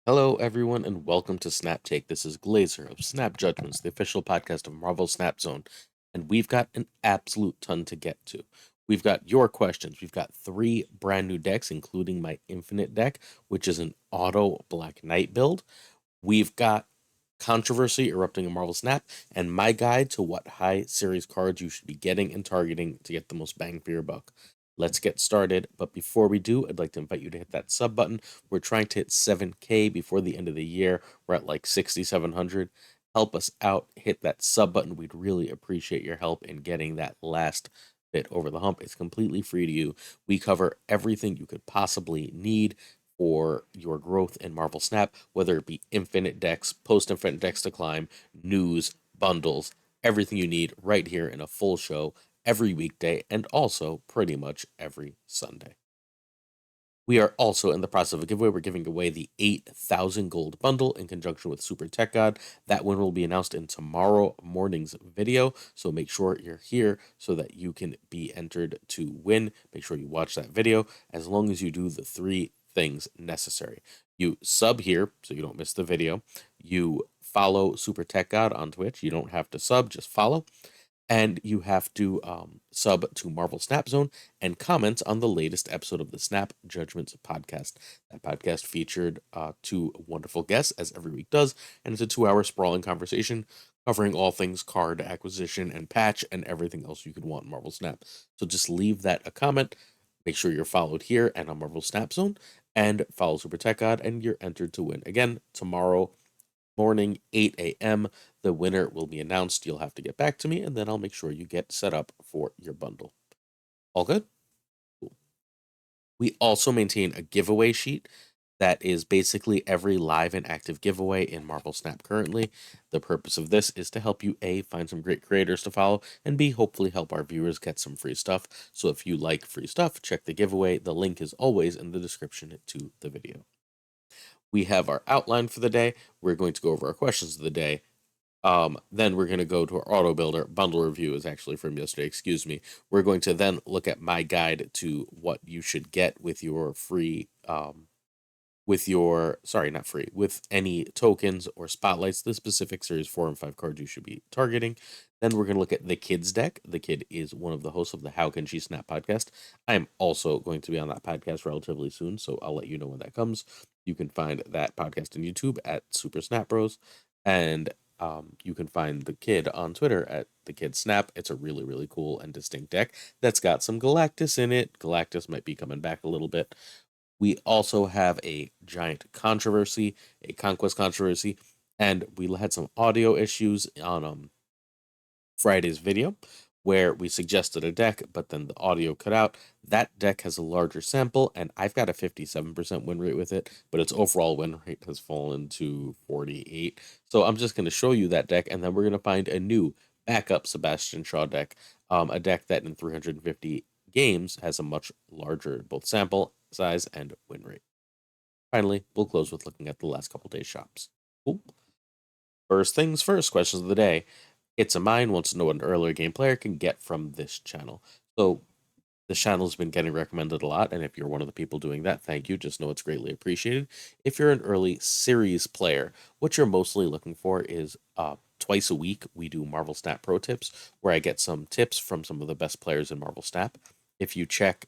Hello, everyone, and welcome to Snap Take. This is Glazer of Snap Judgments, the official podcast of Marvel Snap Zone, and we've got an absolute ton to get to. We've got your questions. We've got three brand new decks, including my Infinite deck, which is an auto Black Knight build. We've got controversy erupting in Marvel Snap, and my guide to what high series cards you should be getting and targeting to get the most bang for your buck. Let's get started, but before we do, I'd like to invite you to hit that sub button. We're trying to hit 7K before the end of the year. We're at like 6,700. Help us out, hit that sub button. We'd really appreciate your help in getting that last bit over the hump. It's completely free to you. We cover everything you could possibly need for your growth in Marvel Snap, whether it be infinite decks, post infinite decks to climb, news, bundles, everything you need right here in a full show every weekday and also pretty much every Sunday. We are also in the process of a giveaway. We're giving away the 8,000 gold bundle in conjunction with Super Tech God. That one will be announced in tomorrow morning's video. So make sure you're here so that you can be entered to win. Make sure you watch that video as long as you do the three things necessary. You sub here so you don't miss the video. You follow Super Tech God on Twitch. You don't have to sub, just follow, and you have to sub to Marvel Snap Zone and comment on the latest episode of the Snap Judgments podcast. That podcast featured two wonderful guests, as every week does, and it's a 2-hour sprawling conversation covering all things card acquisition and patch and everything else you could want in Marvel Snap. So just leave that a comment. Make sure you're followed here and on Marvel Snap Zone, and follow Super Tech God, and you're entered to win. Again, tomorrow morning, 8 a.m. The winner will be announced. You'll have to get back to me, and then I'll make sure you get set up for your bundle. All good? Cool. We also maintain a giveaway sheet that is basically every live and active giveaway in Marvel Snap currently. The purpose of this is to help you A, find some great creators to follow, and B, hopefully help our viewers get some free stuff. So if you like free stuff, check the giveaway. The link is always in the description to the video. We have our outline for the day. We're going to go over our questions of the day. Then we're going to go to our auto builder. Bundle review is actually from yesterday, excuse me. We're going to then look at my guide to what you should get with your free, with your, sorry, not free, with any tokens or spotlights, the specific series 4 and 5 cards you should be targeting. Then we're going to look at the Kid's deck. The Kid is one of the hosts of the How Can She Snap podcast. I am also going to be on that podcast relatively soon, so I'll let you know when that comes. You can find that podcast on YouTube at Super Snap Bros. And you can find the Kid on Twitter at the Kid Snap. It's a really, really cool and distinct deck that's got some Galactus in it. Galactus might be coming back a little bit. We also have a giant controversy, a conquest controversy, and we had some audio issues on Friday's video where we suggested a deck, but then the audio cut out. That deck has a larger sample, and I've got a 57% win rate with it, but its overall win rate has fallen to 48. So I'm just going to show you that deck, and then we're going to find a new backup Sebastian Shaw deck, a deck that in 350 games has a much larger both sample size and win rate. Finally, we'll close with looking at the last couple days' shops. Cool. First things first, questions of the day. It's a Mine wants to know what an earlier game player can get from this channel. So this channel has been getting recommended a lot, and if you're one of the people doing that, thank you. Just know it's greatly appreciated. If you're an early series player, what you're mostly looking for is twice a week we do Marvel Snap Pro Tips, where I get some tips from some of the best players in Marvel Snap. If you check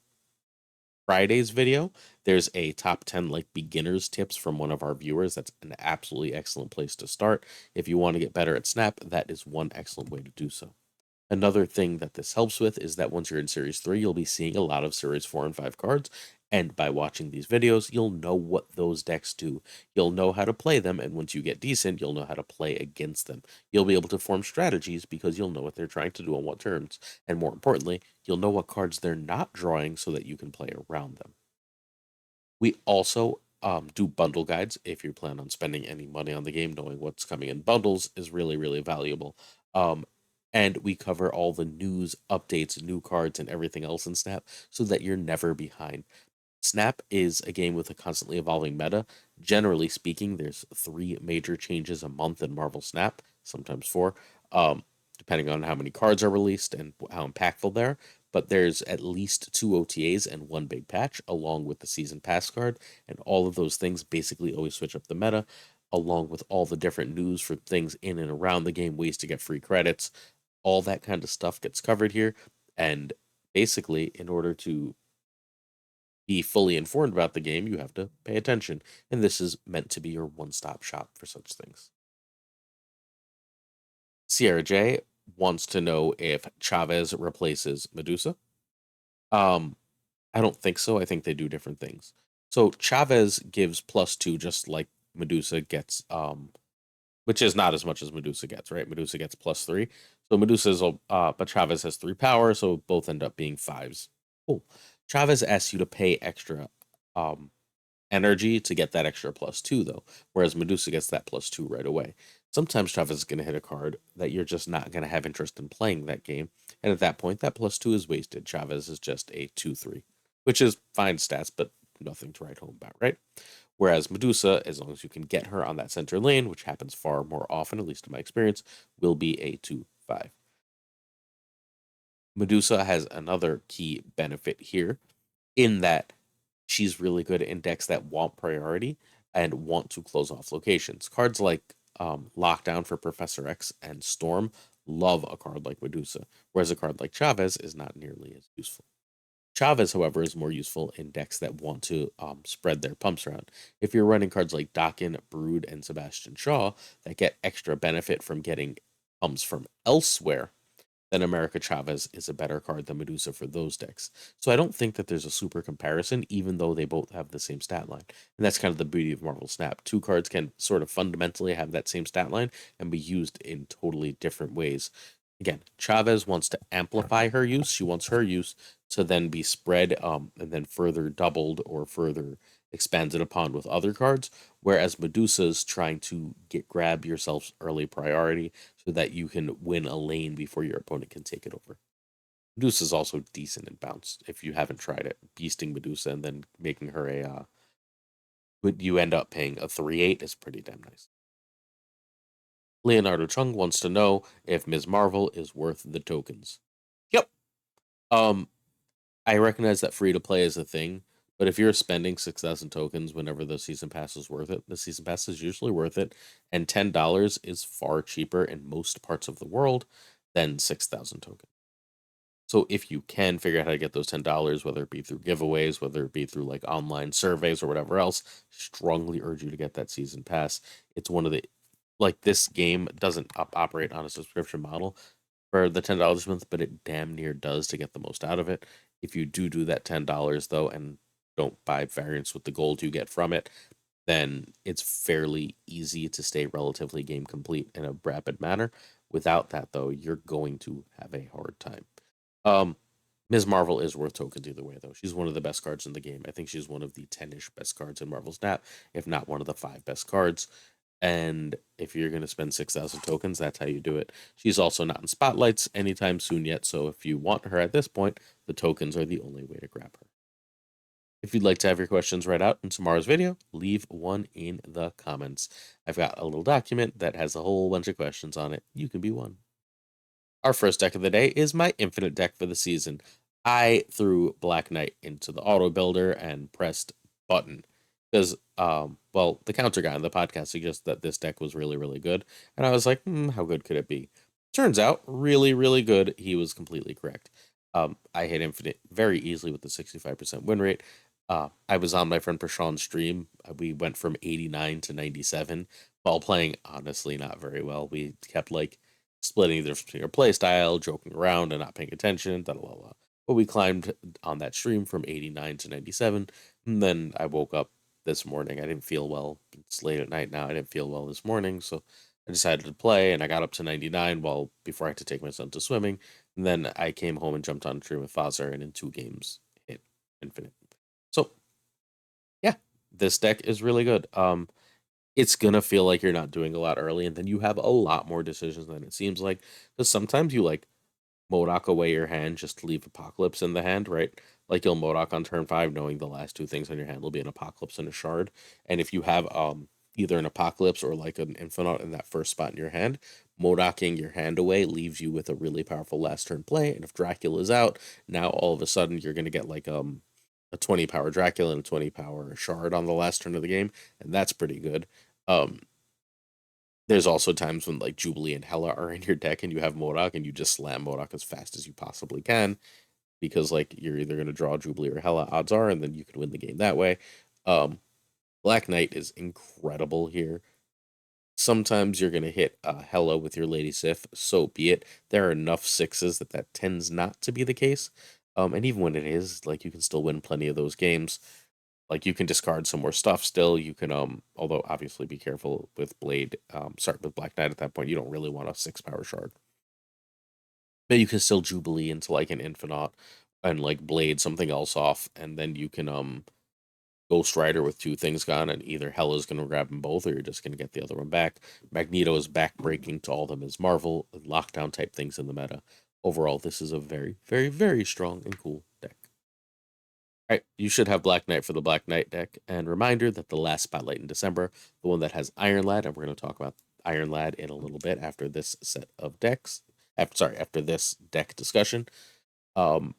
Friday's video, there's a top 10 like beginners tips from one of our viewers. That's an absolutely excellent place to start. If you want to get better at Snap, that is one excellent way to do so. Another thing that this helps with is that once you're in Series 3, you'll be seeing a lot of Series 4 and 5 cards, and by watching these videos, you'll know what those decks do. You'll know how to play them, and once you get decent, you'll know how to play against them. You'll be able to form strategies because you'll know what they're trying to do on what turns, and more importantly, you'll know what cards they're not drawing so that you can play around them. We also do bundle guides. If you plan on spending any money on the game, knowing what's coming in bundles is really, really valuable. And we cover all the news, updates, new cards, and everything else in Snap so that you're never behind. Snap is a game with a constantly evolving meta. Generally speaking, there's 3 major changes a month in Marvel Snap, sometimes 4, depending on how many cards are released and how impactful they are. but there's at least two OTAs and one big patch, along with the season pass card, and all of those things basically always switch up the meta, along with all the different news for things in and around the game, ways to get free credits, all that kind of stuff gets covered here. And basically, in order to be fully informed about the game, you have to pay attention. And this is meant to be your one stop shop for such things. Sierra J wants to know if Chavez replaces Medusa. Um, I don't think so. I think they do different things. So Chavez gives +2 just like Medusa gets, which is not as much as Medusa gets, right? Medusa gets +3. So Medusa's but Chavez has 3 power, so both end up being 5s. Cool. Chavez asks you to pay extra um energy to get that extra +2 though, whereas Medusa gets that +2 right away. Sometimes Chavez is going to hit a card that you're just not going to have interest in playing that game, and at that point, that +2 is wasted. Chavez is just a 2/3, which is fine stats, but nothing to write home about, right? Whereas Medusa, as long as you can get her on that center lane, which happens far more often, at least in my experience, will be a 2/5. Medusa has another key benefit here in that she's really good at decks that want priority and want to close off locations. Cards like Lockdown for Professor X and Storm love a card like Medusa, whereas a card like Chavez is not nearly as useful. Chavez, however, is more useful in decks that want to spread their pumps around. If you're running cards like Dokken, Brood, and Sebastian Shaw that get extra benefit from getting pumps from elsewhere, then America Chavez is a better card than Medusa for those decks. So I don't think that there's a super comparison, even though they both have the same stat line. And that's kind of the beauty of Marvel Snap. Two cards can sort of fundamentally have that same stat line and be used in totally different ways. Again, Chavez wants to amplify her use. She wants her use to then be spread and then further doubled or further expanded upon with other cards, whereas Medusa's trying to grab yourself early priority so that you can win a lane before your opponent can take it over. Medusa's also decent in bounce if you haven't tried it. Beasting Medusa and then making her but you end up paying a 3/8 is pretty damn nice. Leonardo Chung wants to know if Ms. Marvel is worth the tokens. Yep. Um, I recognize that free to play is a thing, but if you're spending 6,000 tokens whenever the season pass is worth it, the season pass is usually worth it, and $10 is far cheaper in most parts of the world than 6,000 tokens. So if you can figure out how to get those $10, whether it be through giveaways, whether it be through like online surveys or whatever else, strongly urge you to get that season pass. It's one of the like this game doesn't operate on a subscription model for the $10 a month, but it damn near does to get the most out of it. If you do that $10 though, and don't buy variants with the gold you get from it, then it's fairly easy to stay relatively game complete in a rapid manner. Without that though, you're going to have a hard time. Um, Ms. Marvel is worth tokens either way, though. She's one of the best cards in the game. I think she's one of the 10-ish best cards in Marvel Snap, if not one of the 5 best cards. And if you're going to spend 6,000 tokens, that's how you do it. She's also not in spotlights anytime soon yet, so if you want her at this point, the tokens are the only way to grab her. If you'd like to have your questions read out in tomorrow's video, leave one in the comments. I've got a little document that has a whole bunch of questions on it. You can be one. Our first deck of the day is my infinite deck for the season. I threw Black Knight into the auto builder and pressed button because, well, the counter guy on the podcast suggested that this deck was really, really good. And I was like, how good could it be? Turns out, really, really good. He was completely correct. I hit infinite very easily with the 65% win rate. I was on my friend Prashan's stream. We went from 89 to 97 while playing honestly not very well. We kept like splitting the difference between our play style, joking around and not paying attention, da da da. But we climbed on that stream from 89 to 97. And then I woke up this morning. I didn't feel well. It's late at night now. I didn't feel well this morning. So I decided to play and I got up to 99 while before I had to take my son to swimming. And then I came home and jumped on a stream with Fazzer and in 2 games hit infinite. So yeah, this deck is really good. It's gonna feel like you're not doing a lot early, and then you have a lot more decisions than it seems like. Because sometimes you like Modok away your hand just to leave Apocalypse in the hand, right? Like you'll Modok on turn 5, knowing the last 2 things on your hand will be an Apocalypse and a Shard. And if you have either an Apocalypse or like an Infinite in that first spot in your hand, Modocking your hand away leaves you with a really powerful last turn play, and if Dracula's out, now all of a sudden you're gonna get like a 20 power Dracula and a 20 power shard on the last turn of the game, and that's pretty good. Um, there's also times when like Jubilee and Hela are in your deck and you have Modok and you just slam Modok as fast as you possibly can because like you're either going to draw Jubilee or Hela, odds are, and then you can win the game that way. Um, Black Knight is incredible here. Sometimes you're going to hit Hela with your Lady Sif, so be it. There are enough sixes that tends not to be the case. And even when it is, like you can still win plenty of those games. Like you can discard some more stuff still. You can although obviously be careful with Blade. Sorry, with Black Knight at that point, you don't really want a 6 power shard. But you can still Jubilee into like an Infinite and like Blade something else off, and then you can Ghost Rider with 2 things gone, and either Hela's gonna grab them both, or you're just gonna get the other one back. Magneto is backbreaking to all them as Marvel lockdown type things in the meta. Overall, this is a very, very, very strong and cool deck. All right, you should have Black Knight for the Black Knight deck. And reminder that the last spotlight in December, the one that has Iron Lad, and we're going to talk about Iron Lad in a little bit after this set of decks. After this deck discussion. Um,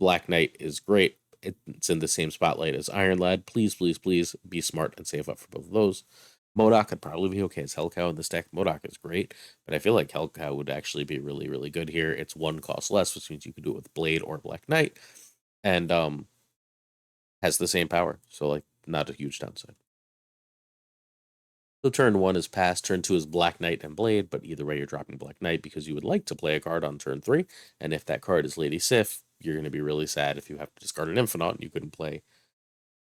Black Knight is great. It's in the same spotlight as Iron Lad. Please, please, please be smart and save up for both of those. Modok could probably be okay as Hellcow in this deck. Modok is great, but I feel like Hellcow would actually be really, really good here. It's 1 cost less, which means you can do it with Blade or Black Knight. And has the same power, so like not a huge downside. So turn 1 is passed, turn 2 is Black Knight and Blade, but either way you're dropping Black Knight because you would like to play a card on turn 3, and if that card is Lady Sif, you're going to be really sad if you have to discard an Infinite and you couldn't play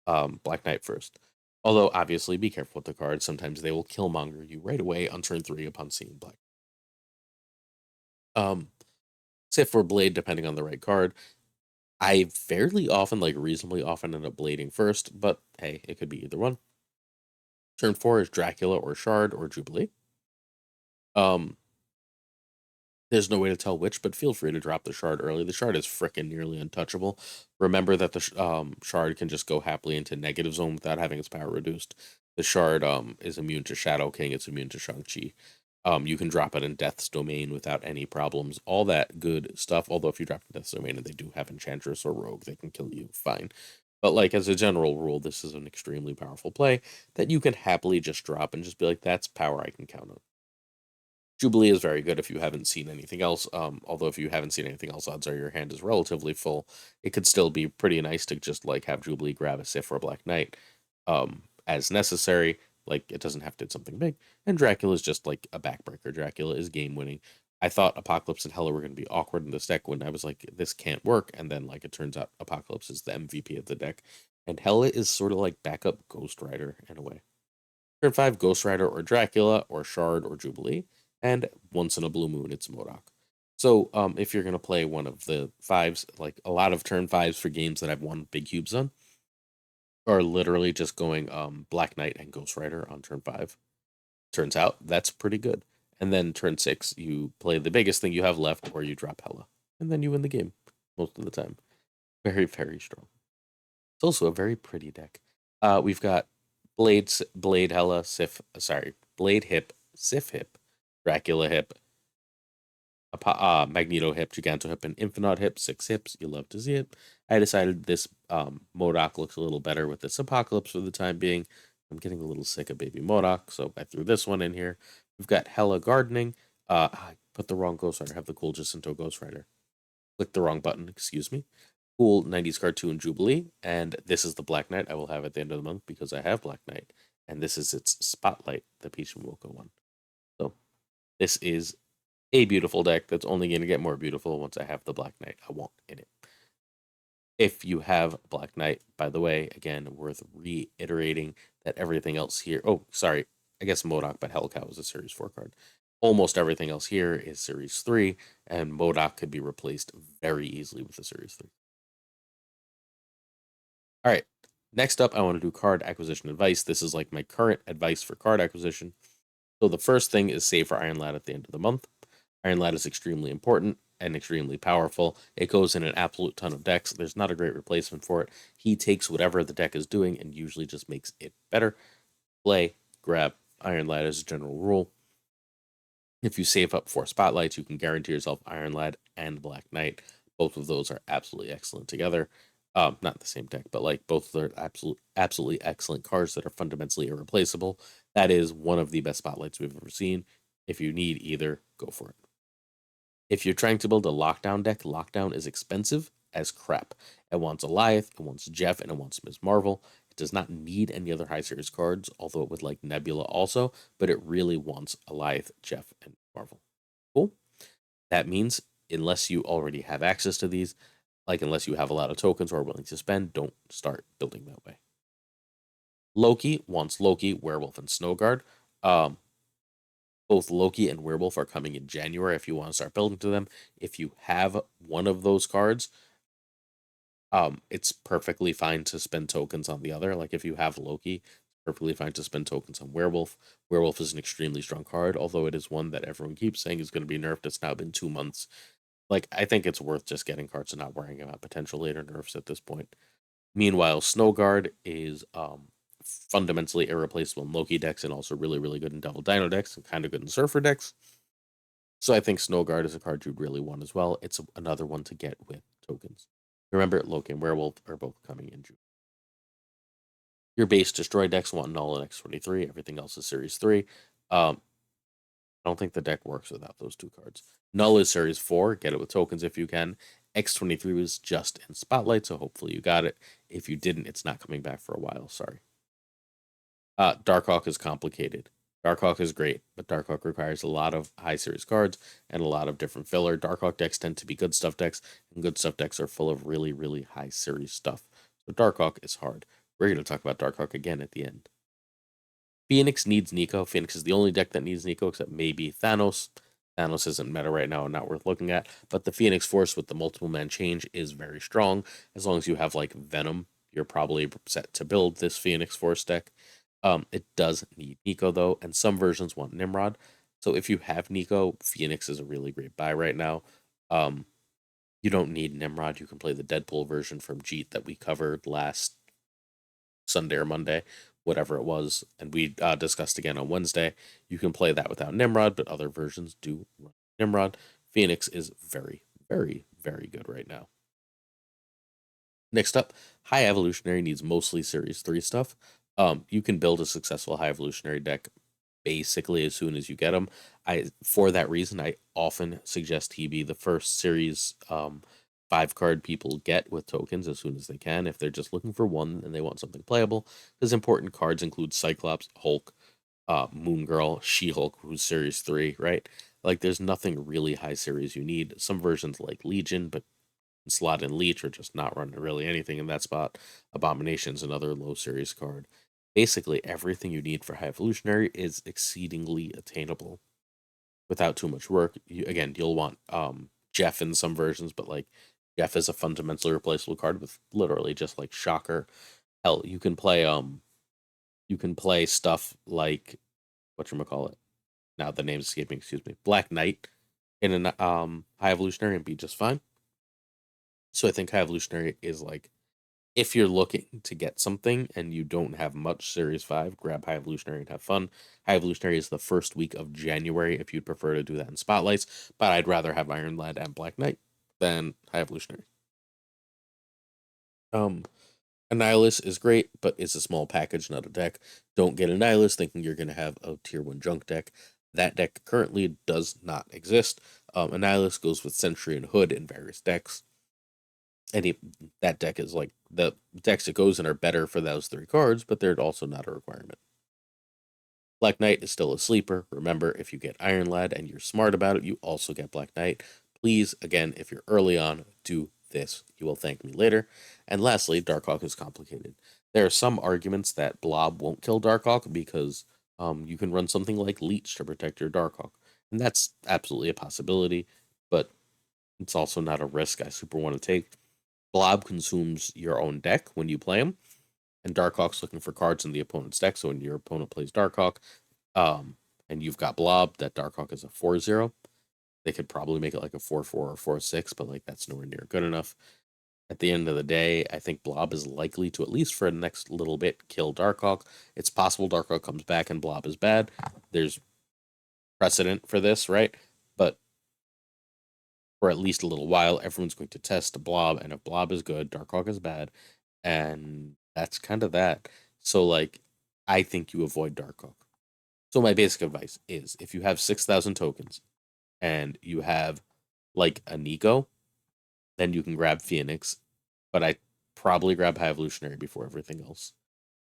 Black Knight first. Although, obviously, be careful with the cards. Sometimes they will Killmonger you right away on turn 3 upon seeing Black. Sif or Blade, depending on the right card. I fairly often, like reasonably often, end up blading first, but hey, it could be either one. Turn 4 is Dracula or Shard or Jubilee. There's no way to tell which, but feel free to drop the Shard early. The Shard is frickin' nearly untouchable. Remember that the Shard can just go happily into negative zone without having its power reduced. The Shard is immune to Shadow King. It's immune to Shang-Chi. You can drop it in Death's Domain without any problems. All that good stuff. Although if you drop in Death's Domain and they do have Enchantress or Rogue, they can kill you. Fine. But like as a general rule, this is an extremely powerful play that you can happily just drop and just be like, that's power I can count on. Jubilee is very good if you haven't seen anything else. Although if you haven't seen anything else, odds are your hand is relatively full. It could still be pretty nice to just like have Jubilee grab a Sif or a Black Knight, as necessary. Like it doesn't have to do something big. And Dracula is just like a backbreaker. Dracula is game winning. I thought Apocalypse and Hela were going to be awkward in this deck when I was like, this can't work. And then like it turns out Apocalypse is the MVP of the deck, and Hela is sort of like backup Ghost Rider in a way. Turn 5, Ghost Rider or Dracula or Shard or Jubilee. And once in a blue moon, it's Modok. So if you're going to play one of the 5s, like a lot of turn 5s for games that I've won big cubes on, are literally just going Black Knight and Ghost Rider on turn 5. Turns out that's pretty good. And then turn 6, you play the biggest thing you have left, or you drop Hela. And then you win the game most of the time. Very, very strong. It's also a very pretty deck. We've got Blade Hela, Blade Hip, Sif Hip, Dracula Hip, Magneto Hip, Giganto Hip, and Infinite Hip, 6 hips. You love to see it. I decided this Modok looks a little better with this Apocalypse for the time being. I'm getting a little sick of Baby Modok, so I threw this one in here. We've got Hella Gardening. I put the wrong Ghost Rider. I have the cool Jacinto Ghost Rider. Click the wrong button, excuse me. Cool 90s cartoon Jubilee, and this is the Black Knight I will have at the end of the month because I have Black Knight, and this is its Spotlight, the Peach and Wilco one. So this is a beautiful deck that's only going to get more beautiful once I have the Black Knight I want in it. If you have Black Knight, by the way, again, worth reiterating that everything else here, oh, sorry, I guess Modok, but Hellcow is a Series 4 card. Almost everything else here is Series 3, and Modok could be replaced very easily with a Series 3. All right, next up, I want to do card acquisition advice. This is like my current advice for card acquisition. So the first thing is save for Iron Lad at the end of the month. Iron Lad is extremely important and extremely powerful. It goes in an absolute ton of decks. There's not a great replacement for it. He takes whatever the deck is doing and usually just makes it better. Play, grab Iron Lad as a general rule. If you save up 4 spotlights, you can guarantee yourself Iron Lad and Black Knight. Both of those are absolutely excellent together. Not the same deck, but like both are absolutely excellent cards that are fundamentally irreplaceable. That is one of the best spotlights we've ever seen. If you need either, go for it. If you're trying to build a lockdown deck, lockdown is expensive as crap. It wants Eliath, it wants Jeff, and it wants Ms. Marvel. It does not need any other high series cards, although it would like Nebula also, but it really wants Eliath, Jeff, and Marvel. Cool. That means unless you already have access to these, like unless you have a lot of tokens or are willing to spend, don't start building that way. Loki wants Loki, Werewolf, and Snowguard. Um, both Loki and Werewolf are coming in January if you want to start building to them. If you have one of those cards, it's perfectly fine to spend tokens on the other. Like if you have Loki, it's perfectly fine to spend tokens on Werewolf. Werewolf is an extremely strong card, although it is one that everyone keeps saying is going to be nerfed. It's now been 2 months. Like I think it's worth just getting cards and not worrying about potential later nerfs at this point. Meanwhile, Snowguard is fundamentally irreplaceable in Loki decks and also really, really good in Devil Dino decks and kind of good in Surfer decks. So I think Snowguard is a card you'd really want as well. It's another one to get with tokens. Remember, Loki and Werewolf are both coming in June. Your base Destroy decks want Null and X23. Everything else is Series 3. I don't think the deck works without those two cards. Null is Series 4. Get it with tokens if you can. X23 was just in Spotlight, so hopefully you got it. If you didn't, it's not coming back for a while. Sorry. Darkhawk is complicated. Darkhawk is great, but Darkhawk requires a lot of high series cards and a lot of different filler. Darkhawk decks tend to be good stuff decks, and good stuff decks are full of really, really high series stuff. So Darkhawk is hard. We're going to talk about Darkhawk again at the end. Phoenix needs Nico. Phoenix is the only deck that needs Nico, except maybe Thanos. Thanos isn't meta right now and not worth looking at, but the Phoenix Force with the multiple man change is very strong. As long as you have like Venom, you're probably set to build this Phoenix Force deck. It does need Nico though, and some versions want Nimrod. So if you have Nico, Phoenix is a really great buy right now. You don't need Nimrod. You can play the Deadpool version from Jeet that we covered last Sunday or Monday, whatever it was, and we discussed again on Wednesday. You can play that without Nimrod, but other versions do run Nimrod. Phoenix is very, very, very good right now. Next up, High Evolutionary needs mostly Series 3 stuff. You can build a successful High Evolutionary deck basically as soon as you get them. For that reason, I often suggest he be the first Series 5 card people get with tokens as soon as they can if they're just looking for one and they want something playable. Because important cards include Cyclops, Hulk, Moon Girl, She-Hulk, who's Series 3, right? Like, there's nothing really high series you need. Some versions like Legion, but Slot and Leech are just not running really anything in that spot. Abomination's another low series card. Basically, everything you need for High Evolutionary is exceedingly attainable without too much work. You'll want Jeff in some versions, but like Jeff is a fundamentally replaceable card with literally just like Shocker. Hell, you can play stuff like whatchamacallit. Now the name's escaping, excuse me. Black Knight in an High Evolutionary and be just fine. So I think High Evolutionary is like, if you're looking to get something and you don't have much Series 5, grab High Evolutionary and have fun. High Evolutionary is the first week of January if you'd prefer to do that in Spotlights, but I'd rather have Iron Lad and Black Knight than High Evolutionary. Annihilus is great, but it's a small package, not a deck. Don't get Annihilus thinking you're going to have a tier 1 junk deck. That deck currently does not exist. Annihilus goes with Sentry and Hood in various decks. That deck is like the decks it goes in are better for those 3 cards, but they're also not a requirement. Black Knight is still a sleeper. Remember, if you get Iron Lad and you're smart about it, you also get Black Knight. Please, again, if you're early on, do this. You will thank me later. And lastly, Darkhawk is complicated. There are some arguments that Blob won't kill Darkhawk because you can run something like Leech to protect your Darkhawk. And that's absolutely a possibility, but it's also not a risk I super want to take. Blob consumes your own deck when you play him, and Darkhawk's looking for cards in the opponent's deck. So when your opponent plays Darkhawk, and you've got Blob, that Darkhawk is a 4/0. They could probably make it like a 4/4 or 4/6, but like that's nowhere near good enough. At the end of the day, I think Blob is likely to, at least for the next little bit, kill Darkhawk. It's possible Darkhawk comes back and Blob is bad. There's precedent for this, right? But for at least a little while, everyone's going to test Blob, and if Blob is good, Darkhawk is bad, and that's kind of that. So like, I think you avoid Darkhawk. So my basic advice is, if you have 6,000 tokens and you have like a Nico, then you can grab Phoenix, but I probably grab High Evolutionary before everything else.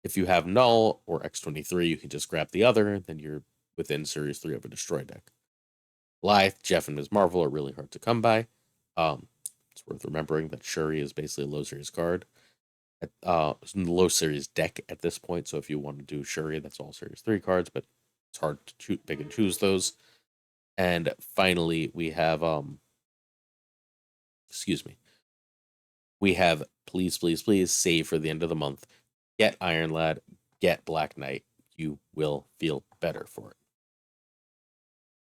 If you have Null or X-23, you can just grab the other, then you're within Series 3 of a Destroy deck. Lithe, Jeff, and Ms. Marvel are really hard to come by. It's worth remembering that Shuri is basically a low series card. It's in the low series deck at this point, so if you want to do Shuri, that's all Series 3 cards, but it's hard to pick and choose those. And finally, we have, excuse me, we have please, please, please save for the end of the month. Get Iron Lad, get Black Knight. You will feel better for it.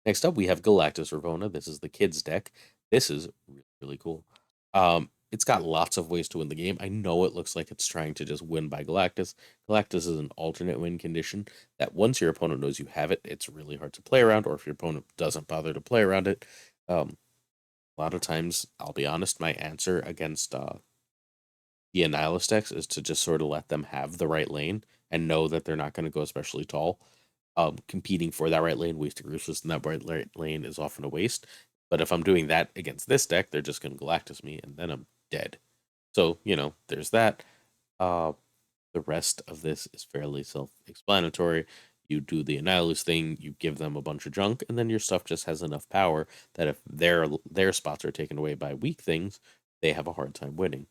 Next up, we have Galactus Ravona. This is the kids deck. This is really, really cool. It's got lots of ways to win the game. I know it looks like it's trying to just win by Galactus. Galactus is an alternate win condition that once your opponent knows you have it, it's really hard to play around, or if your opponent doesn't bother to play around it. A lot of times, I'll be honest, my answer against the Annihilus decks is to just sort of let them have the right lane and know that they're not going to go especially tall. Competing for that right lane, wasting resources in that right lane is often a waste. But if I'm doing that against this deck, they're just going to Galactus me, and then I'm dead. So, there's that. The rest of this is fairly self-explanatory. You do the Annihilus thing, you give them a bunch of junk, and then your stuff just has enough power that if their spots are taken away by weak things, they have a hard time winning.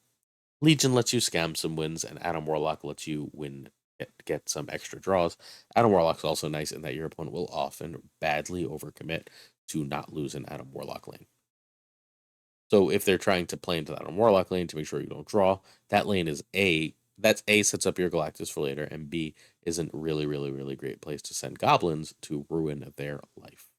Legion lets you scam some wins, and Adam Warlock lets you get some extra draws. Adam Warlock's also nice in that your opponent will often badly overcommit to not lose an Adam Warlock lane. So if they're trying to play into that Adam Warlock lane to make sure you don't draw, that lane is that's A, sets up your Galactus for later, and B, is a really, really, really great place to send goblins to ruin their life.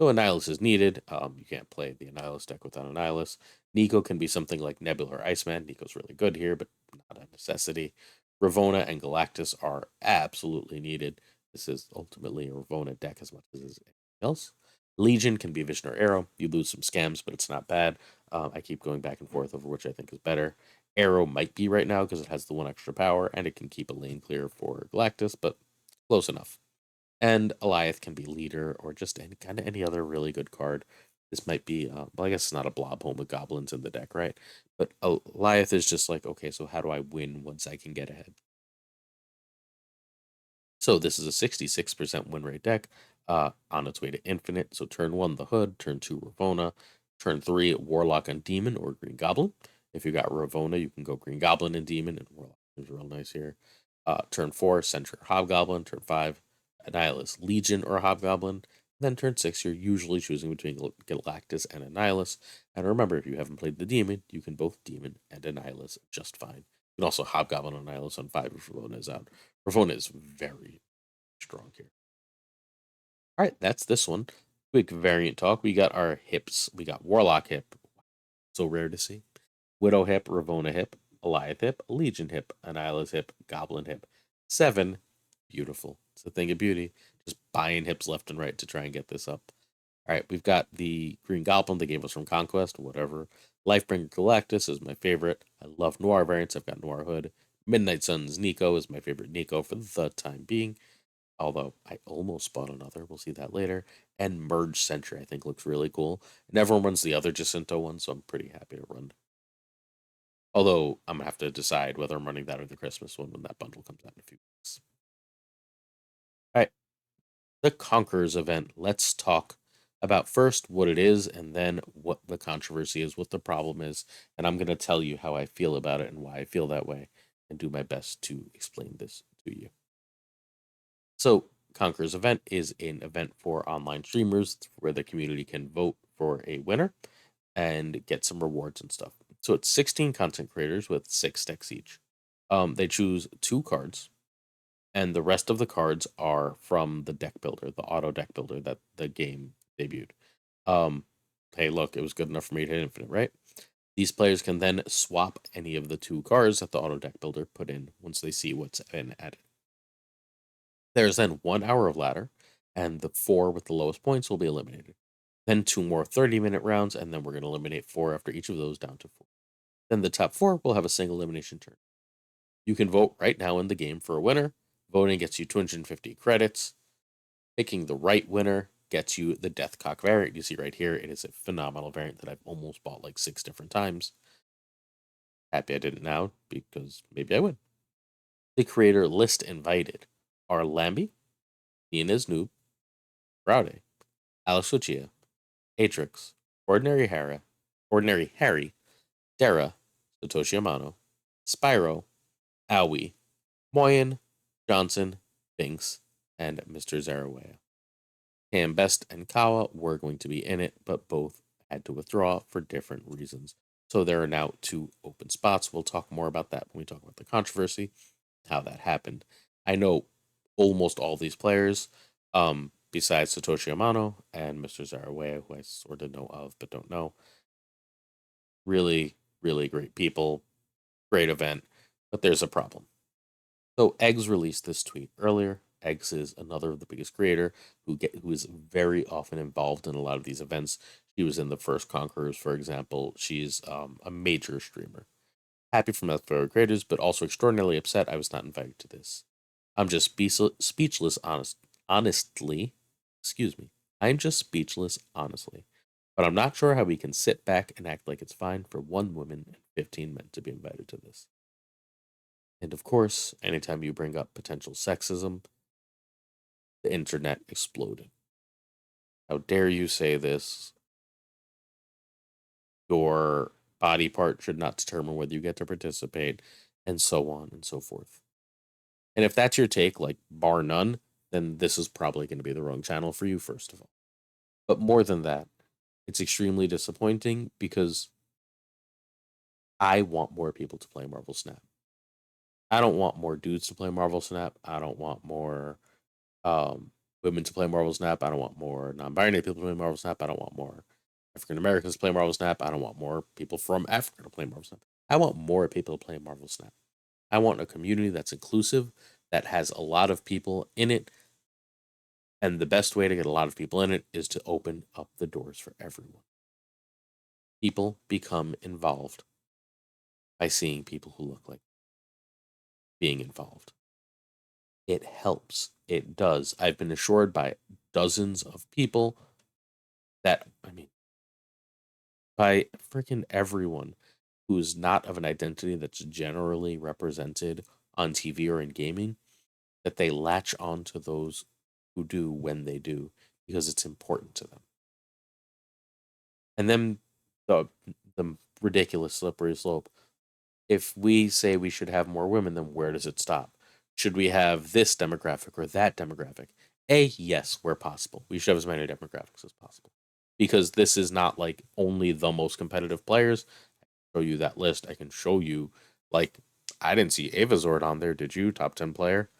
So Annihilus is needed. You can't play the Annihilus deck without Annihilus. Nico can be something like Nebula or Iceman. Nico's really good here, but not a necessity. Ravona and Galactus are absolutely needed. This is ultimately a Ravona deck as much as anything else. Legion can be Vision or Arrow. You lose some scams, but it's not bad. I keep going back and forth over which I think is better. Arrow might be right now because it has the one extra power, and it can keep a lane clear for Galactus, but close enough. And Eliath can be leader or just any other really good card. This might be, well, I guess it's not a blob home with goblins in the deck, right? But Eliath is just like, okay, so how do I win once I can get ahead? So this is a 66% win rate deck on its way to infinite. So turn 1, the Hood. Turn 2, Ravona. Turn 3, Warlock and Demon or Green Goblin. If you got Ravona, you can go Green Goblin and Demon, and Warlock is real nice here. Turn 4, Sentry Hobgoblin. Turn 5, Annihilus Legion or Hobgoblin. Then turn 6, you're usually choosing between Galactus and Annihilus. And remember, if you haven't played the Demon, you can both Demon and Annihilus just fine. You can also Hobgoblin Annihilus on 5 if Ravona is out. Ravona is very strong here. All right, that's this one. Quick variant talk. We got our hips. We got Warlock hip. So rare to see. Widow hip, Ravona hip, Eliath hip, Legion hip, Annihilus hip, Goblin hip. 7. Beautiful. It's a thing of beauty. Just buying hips left and right to try and get this up. All right, we've got the Green Goblin they gave us from Conquest, whatever. Lifebringer Galactus is my favorite. I love Noir variants. I've got Noir Hood. Midnight Suns Nico is my favorite Nico for the time being. Although I almost bought another. We'll see that later. And Merge Sentry, I think, looks really cool. And everyone runs the other Jacinto one, so I'm pretty happy to run. Although I'm going to have to decide whether I'm running that or the Christmas one when that bundle comes out in a few weeks. All right. The Conquerors event. Let's talk about first what it is and then what the controversy is, what the problem is. And I'm going to tell you how I feel about it and why I feel that way and do my best to explain this to you. So, Conquerors event is an event for online streamers where the community can vote for a winner and get some rewards and stuff. So it's 16 content creators with 6 decks each. They choose 2 cards, and the rest of the cards are from the deck builder, the auto deck builder that the game debuted. Hey, look, it was good enough for me to hit infinite, right? These players can then swap any of the 2 cards that the auto deck builder put in once they see what's been added. There's then 1 hour of ladder, and the 4 with the lowest points will be eliminated. Then 2 more 30-minute rounds, and then we're going to eliminate 4 after each of those down to 4. Then the top 4 will have a single elimination turn. You can vote right now in the game for a winner. Voting gets you 250 credits. Picking the right winner gets you the Deathcock variant. You see right here, it is a phenomenal variant that I've almost bought like 6 different times. Happy I did it now, because maybe I win. The creator list invited are Lamby, Inez Noob, Braude, Alex Lucia, Atrix, Ordinary Harry, Dara, Satoshi Amano, Spyro, Aoi, Moyen, Johnson, Binks, and Mr. Zarawaya. Cam Best and Kawa were going to be in it, but both had to withdraw for different reasons. So there are now 2 open spots. We'll talk more about that when we talk about the controversy, how that happened. I know almost all these players, besides Satoshi Amano and Mr. Zarawaya, who I sort of know of but don't know. Really, really great people, great event, but there's a problem. So Eggs released this tweet earlier. Eggs is another of the biggest creator who is very often involved in a lot of these events. She was in the first Conquerors, for example. She's a major streamer. Happy for my fellow creators, but also extraordinarily upset I was not invited to this. I'm just speechless, honestly. Excuse me. I'm just speechless, honestly. But I'm not sure how we can sit back and act like it's fine for 1 woman and 15 men to be invited to this. And of course, anytime you bring up potential sexism, the internet exploded. How dare you say this? Your body part should not determine whether you get to participate, and so on and so forth. And if that's your take, like bar none, then this is probably going to be the wrong channel for you, first of all. But more than that, it's extremely disappointing because I want more people to play Marvel Snap. I don't want more dudes to play Marvel Snap. I don't want more women to play Marvel Snap. I don't want more non-binary people to play Marvel Snap. I don't want more African Americans to play Marvel Snap. I don't want more people from Africa to play Marvel Snap. I want more people to play Marvel Snap. I want a community that's inclusive, that has a lot of people in it. And the best way to get a lot of people in it is to open up the doors for everyone. People become involved by seeing people who look like being involved. It helps. It does. I've been assured by dozens of people that, by freaking everyone who's not of an identity that's generally represented on TV or in gaming, that they latch on to those who do when they do, because it's important to them. And then the ridiculous slippery slope. If we say we should have more women, then where does it stop? Should we have this demographic or that demographic? Yes, where possible. We should have as many demographics as possible. Because this is not like only the most competitive players. Show you that list. I can show you, like, I didn't see Avazord on there. Did you? Top 10 player.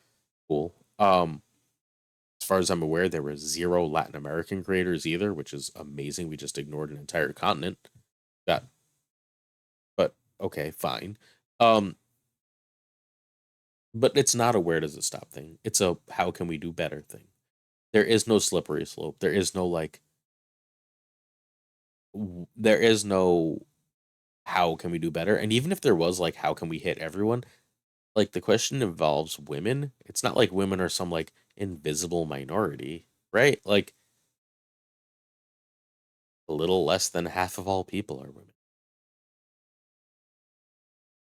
Cool. As far as I'm aware, there were 0 Latin American creators either, which is amazing. We just ignored an entire continent. Got, but okay, fine. But it's not a where does it stop thing. It's a how can we do better thing. There is no slippery slope. There is no like. There is no how can we do better. And even if there was like how can we hit everyone, like the question involves women. It's not like women are some like invisible minority, right? Like a little less than half of all people are women.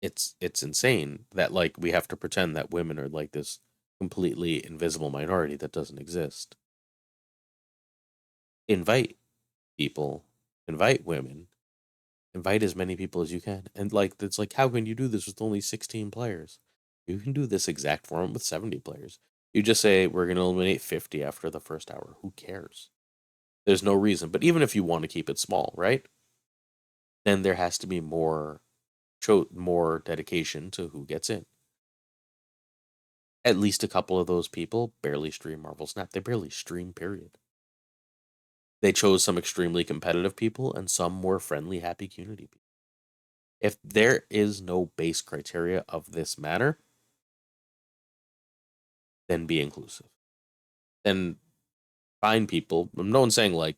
It's insane that like we have to pretend that women are like this completely invisible minority that doesn't exist. Invite people, invite women, invite as many people as you can. And like it's like how can you do this with only 16 players? You can do this exact format with 70 players. You just say we're going to eliminate 50 after the first hour. Who cares? There's no reason. But even if you want to keep it small, right? Then there has to be more dedication to who gets in. At least a couple of those people barely stream Marvel Snap. They barely stream, period. They chose some extremely competitive people and some more friendly, happy community people. If there is no base criteria of this matter, then be inclusive. Then find people. No one's saying like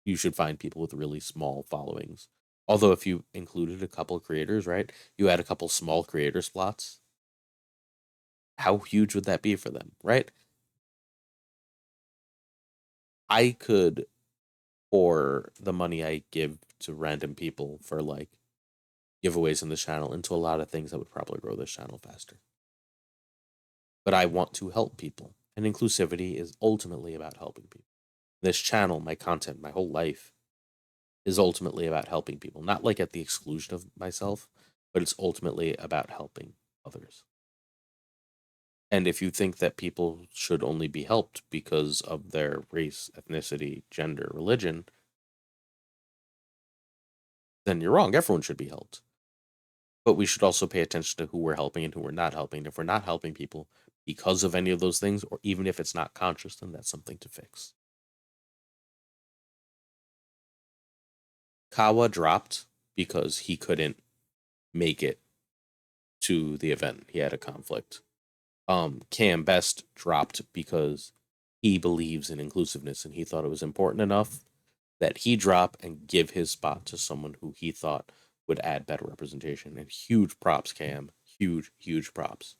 you should find people with really small followings. Although if you included a couple of creators, right, you had a couple small creator slots, how huge would that be for them, right? I could pour the money I give to random people for like giveaways in this channel into a lot of things that would probably grow this channel faster. But I want to help people, and inclusivity is ultimately about helping people. This channel, my content, my whole life is ultimately about helping people, not like at the exclusion of myself, but it's ultimately about helping others. And if you think that people should only be helped because of their race, ethnicity, gender, religion, then you're wrong. Everyone should be helped. But we should also pay attention to who we're helping and who we're not helping. If we're not helping people because of any of those things, or even if it's not conscious, then that's something to fix. Kawa dropped because he couldn't make it to the event. He had a conflict. Cam Best dropped because he believes in inclusiveness and he thought it was important enough that he drop and give his spot to someone who he thought would add better representation. And huge props, Cam. Huge props.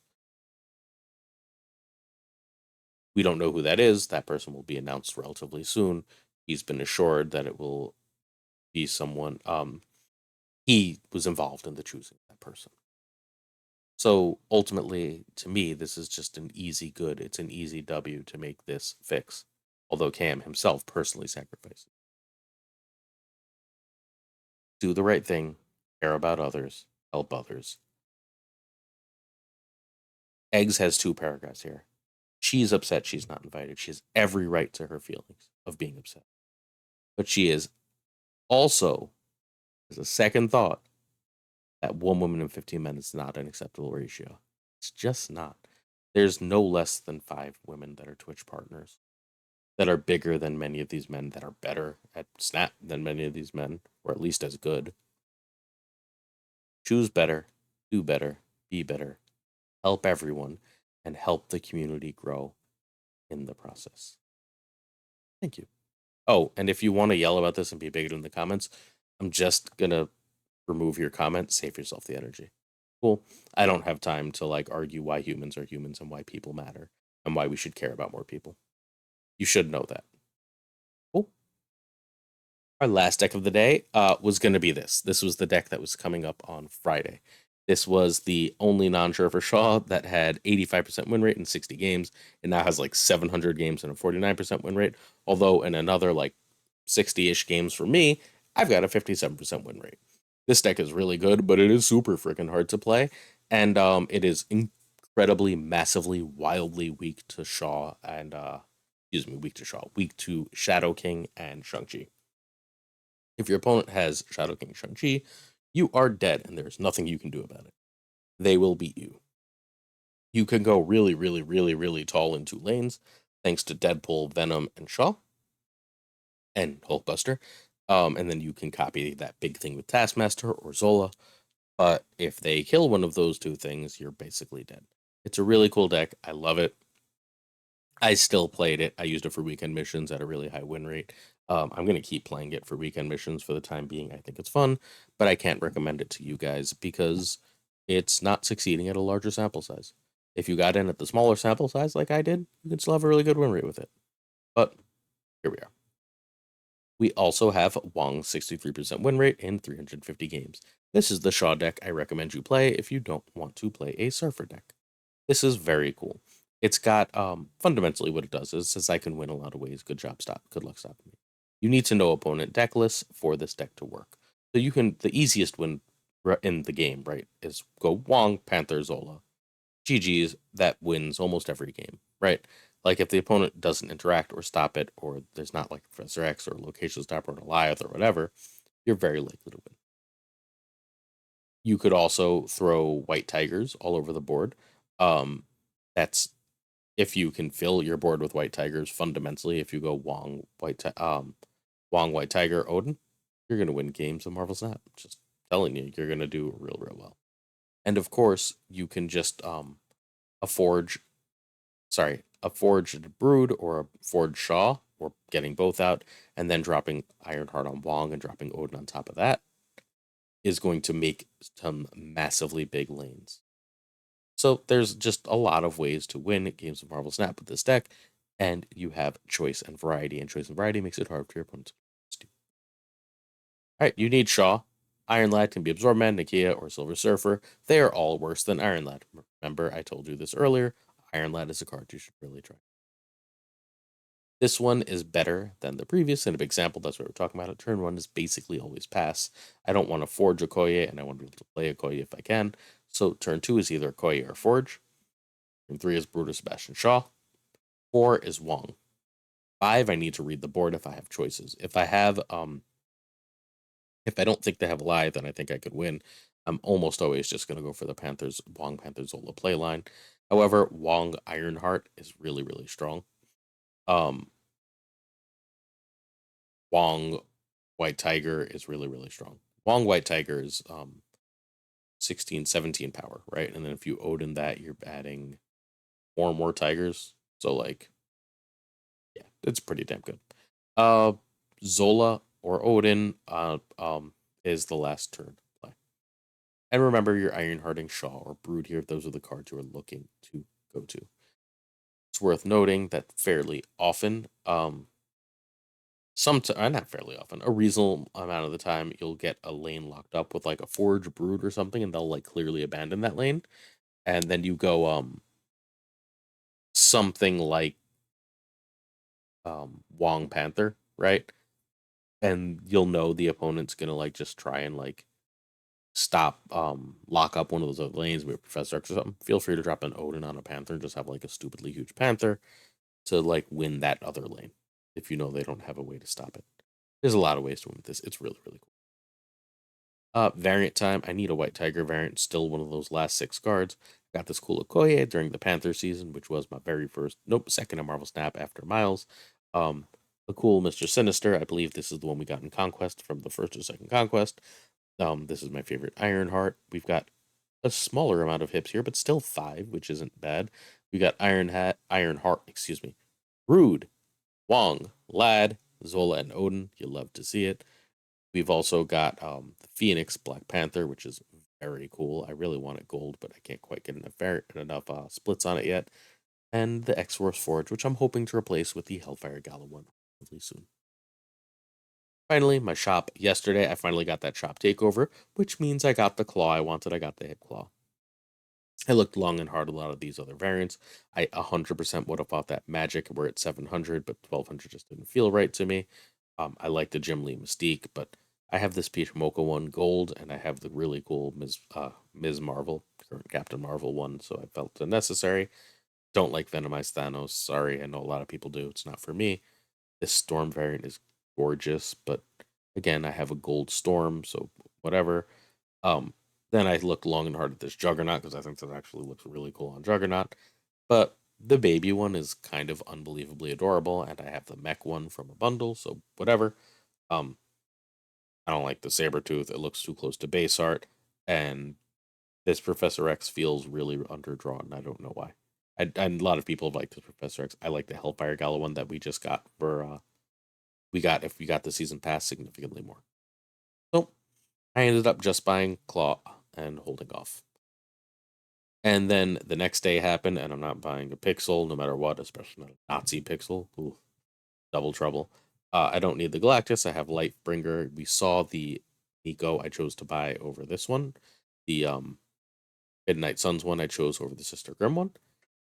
We don't know who that is. That person will be announced relatively soon. He's been assured that it will be someone. He was involved in the choosing of that person. So ultimately, to me, this is just an easy good. It's an easy W to make this fix. Although Cam himself personally sacrificed. Do the right thing, care about others, help others. Eggs has 2 paragraphs here. She's upset she's not invited. She has every right to her feelings of being upset. But she is also, as a second thought, that 1 woman and 15 men is not an acceptable ratio. It's just not. There's no less than 5 women that are Twitch partners that are bigger than many of these men, that are better at Snap than many of these men, or at least as good. Choose better, do better, be better, help everyone, and help the community grow in the process. Thank you. Oh, and if you want to yell about this and be bigoted in the comments, I'm just gonna remove your comment. Save yourself the energy. Cool. I don't have time to like argue why humans are humans and why people matter and why we should care about more people. You should know that. Cool. Our last deck of the day was going to be this. This was the deck that was coming up on Friday. This was the only non-Sheriff Shaw that had 85% win rate in 60 games. It now has like 700 games and a 49% win rate. Although in another like 60-ish games for me, I've got a 57% win rate. This deck is really good, but it is super freaking hard to play. And it is incredibly, massively, wildly weak to Shaw and, weak to Shaw. Weak to Shadow King and Shang-Chi. If your opponent has Shadow King Shang-Chi, you are dead and there's nothing you can do about it. They will beat you. You can go really tall in 2 lanes, thanks to Deadpool, Venom, and Shaw, and Hulkbuster. And then you can copy that big thing with Taskmaster or Zola. But if they kill one of those 2 things, you're basically dead. It's a really cool deck. I love it. I still played it. I used it for weekend missions at a really high win rate. I'm going to keep playing it for weekend missions for the time being. I think it's fun, but I can't recommend it to you guys because it's not succeeding at a larger sample size. If you got in at the smaller sample size like I did, you can still have a really good win rate with it. But here we are. We also have Wong's 63% win rate in 350 games. This is the Shaw deck I recommend you play if you don't want to play a Surfer deck. This is very cool. It's got fundamentally what it does is says I can win a lot of ways. Good job, stop. Good luck stopping me. You need to know opponent deck lists for this deck to work. So you can the easiest win in the game, right, is go Wong, Panther, Zola. GG's, that wins almost every game, right? Like if the opponent doesn't interact or stop it, or there's not like Professor X or Location Stopper or Goliath or whatever, you're very likely to win. You could also throw white tigers all over the board. That's if you can fill your board with white tigers. Fundamentally, if you go Wong, White Tiger, Odin, you're gonna win games of Marvel Snap. Just telling you, you're gonna do real well. And of course, you can just a forged brood or a forged Shaw or getting both out, and then dropping Ironheart on Wong and dropping Odin on top of that is going to make some massively big lanes. So there's just a lot of ways to win games of Marvel Snap with this deck, and you have choice and variety, and choice and variety makes it hard for your opponents. All right, you need Shaw. Iron Lad can be Absorb Man, Nakia, or Silver Surfer. They are all worse than Iron Lad. Remember, I told you this earlier. Iron Lad is a card you should really try. This one is better than the previous. And a big example, that's what we're talking about. Turn 1 is basically always pass. I don't want to forge a Koye, and I want to be able to play a Koye if I can. So turn 2 is either Koye or forge. Turn 3 is Brutus Sebastian Shaw. 4 is Wong. 5, I need to read the board if I have choices. If I have if I don't think they have Lie, then I think I could win. I'm almost always just going to go for the Panthers, Wong Panthers Zola play line. However, Wong Ironheart is really, really strong. Wong White Tiger is really, really strong. Wong White Tiger is 16, 17 power, right? And then if you Odin that, you're adding 4 more Tigers. So, like, yeah, it's pretty damn good. Zola or Odin is the last turn play. And remember your Ironhearting Shaw or Brood here. Those are the cards you are looking to go to. It's worth noting that fairly often, not fairly often, a reasonable amount of the time, you'll get a lane locked up with like a Forge Brood or something, and they'll like clearly abandon that lane. And then you go something like Wong Panther, right? And you'll know the opponent's gonna like just try and like stop lock up one of those other lanes with Professor X or something. Feel free to drop an Odin on a Panther and just have like a stupidly huge Panther to like win that other lane if you know they don't have a way to stop it. There's a lot of ways to win with this. It's really, really cool. Variant time. I need a White Tiger variant. Still one of those last 6 cards. Got this cool Okoye during the Panther season, which was my second in Marvel Snap after Miles. A cool Mr. Sinister. I believe this is the one we got in Conquest from the first or second Conquest. This is my favorite Ironheart. We've got a smaller amount of hips here, but still 5, which isn't bad. We got Ironheart, excuse me, Rude, Wong, Lad, Zola, and Odin. You'll love to see it. We've also got the Phoenix Black Panther, which is very cool. I really want it gold, but I can't quite get enough splits on it yet. And the X-Force Forge, which I'm hoping to replace with the Hellfire Gala one really soon. Finally, my shop yesterday, I finally got that shop takeover, which means I got the claw I wanted. I got the hip claw. I looked long and hard at a lot of these other variants. I 100% would have bought that Magic. We're at 700, but 1200 just didn't feel right to me. I like the Jim Lee Mystique, but I have this Peach Mocha one gold, and I have the really cool Ms. Marvel, current Captain Marvel one, so I felt it necessary. Don't like Venomized Thanos. Sorry, I know a lot of people do. It's not for me. This Storm variant is gorgeous, but again, I have a gold Storm, so whatever. Then I looked long and hard at this Juggernaut because I think that actually looks really cool on Juggernaut. But the baby one is kind of unbelievably adorable, and I have the mech one from a bundle, so whatever. I don't like the Sabretooth. It looks too close to base art, and this Professor X feels really underdrawn. I don't know why. And a lot of people have liked this Professor X. I like the Hellfire Gala one that we just got for if we got the season pass significantly more. So I ended up just buying Claw and holding off. And then the next day happened, and I'm not buying a pixel no matter what, especially not a Nazi pixel. Ooh, double trouble. I don't need the Galactus. I have Lightbringer. We saw the Nico I chose to buy over this one. The Midnight Suns one I chose over the Sister Grimm one.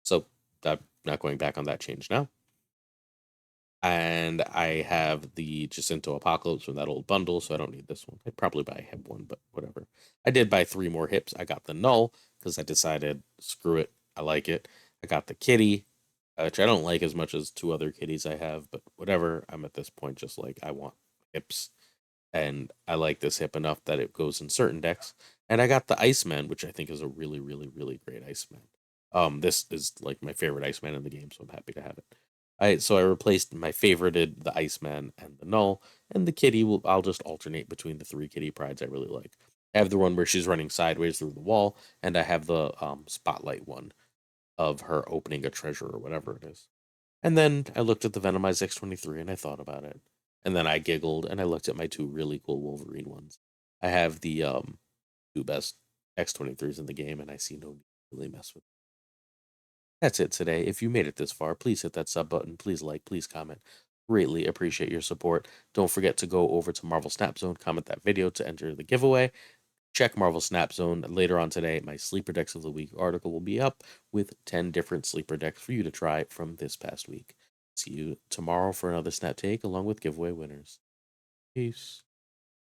So I'm not going back on that change now. And I have the Jacinto Apocalypse from that old bundle, so I don't need this one. I'd probably buy a hip one, but whatever. I did buy 3 more hips. I got the Null because I decided, screw it, I like it. I got the Kitty, which I don't like as much as 2 other kitties I have, but whatever. I'm at this point just like, I want hips. And I like this hip enough that it goes in certain decks. And I got the Iceman, which I think is a really, really, really great Iceman. This is like my favorite Iceman in the game, so I'm happy to have it. So I replaced my favorited, the Iceman and the Null, and the Kitty I'll just alternate between the 3 Kitty Prides I really like. I have the one where she's running sideways through the wall, and I have the Spotlight one of her opening a treasure or whatever it is. And then I looked at the Venomized X23 and I thought about it. And then I giggled and I looked at my two really cool Wolverine ones. I have the two best X23s in the game, and I see no need to really mess with. That's it today. If you made it this far, please hit that sub button. Please like, please comment. Greatly appreciate your support. Don't forget to go over to Marvel Snap Zone, comment that video to enter the giveaway. Check Marvel Snap Zone later on today. My Sleeper Decks of the Week article will be up with 10 different sleeper decks for you to try from this past week. See you tomorrow for another Snap Take along with giveaway winners. Peace.